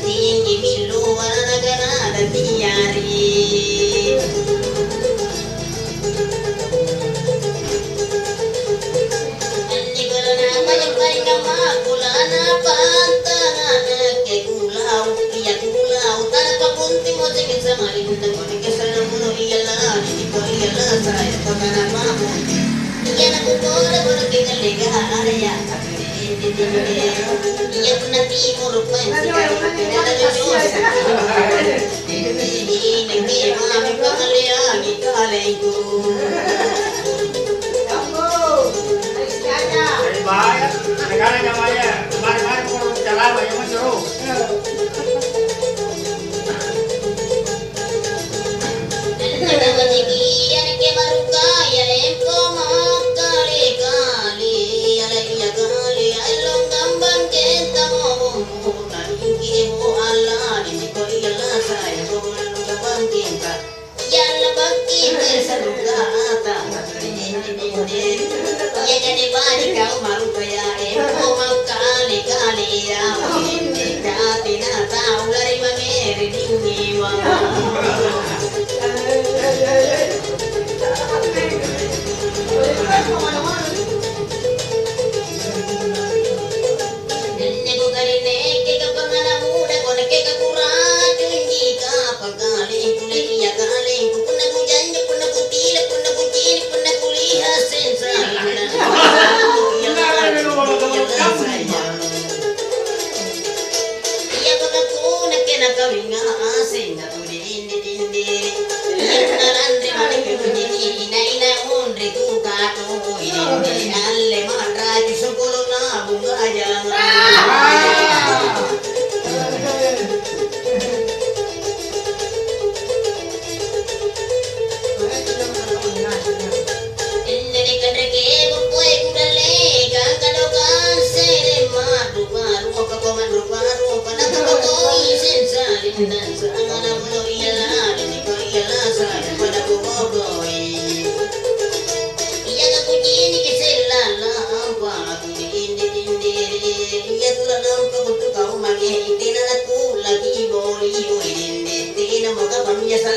Tinggi milu warna ganada tiari Iya pernah timur ini mami pangalian ikaleku. Jadi bahaya, negara namanya kemarin-kemarin mau jalan banyak masuk. Ya jadi bani kau malu kaya eko mau kali ya ini katina tahu lari mangeri dingin Nego kali neke ke pangana muda kone ke kurang tunji ka pangkali kule iya kali puna kujanjo puna kutile puna kucini puna kuliah sensasi iya pagkakuna kena kawinga asin na tuli indi dindi iya puna landri mani kujini ina undri kukato indi alle matra kisukulu na bunga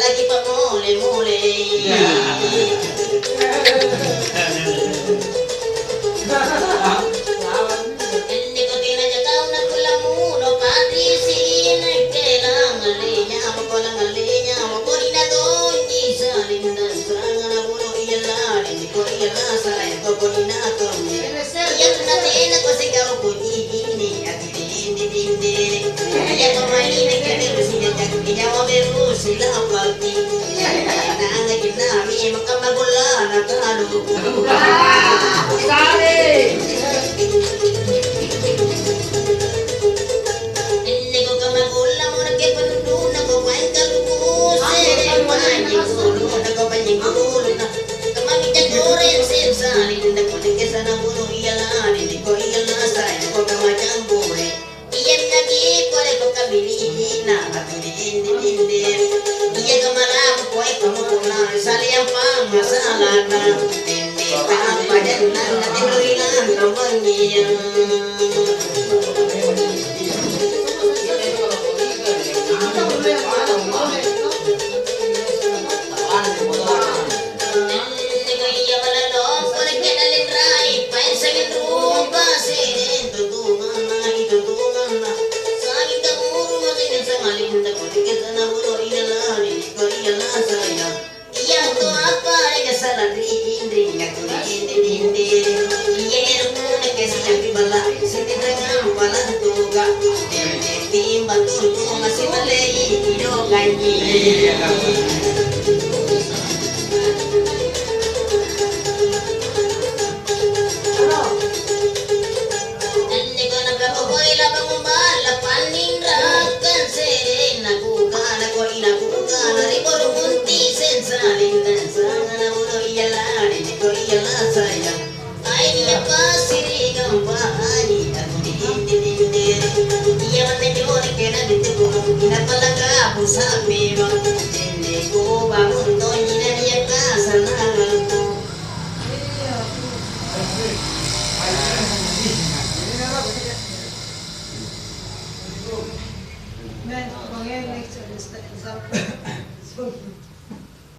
lagi pamole-mole. Hindi ko tinadya kau na kulamuno patrisin kailang alinya ko lang alinya ko ina doon isa lindan sang na puno iyalan hindi ko iyalasa ko ina to iyak na tin ko sigaw ko ini at hindi iya ko main nagkano sila kanya mo meron sila pagti na ginami makamagula na kalo Sari. Hindi ko ka magula mo nagkipanudun ako main kalubos manjing sulo nagpapanying ulo na kamamit ko rin sinsalin na ko nagkesa na puno iyalan hindi ko iyalasa hindi ko kamachang bure iyan nagipore ko kabili na hindi iya kamalako ko ay kamuna sali ang pamasalan na hindi papadan na natinuilan kamangyan Timba tu masih malay hidung ganyi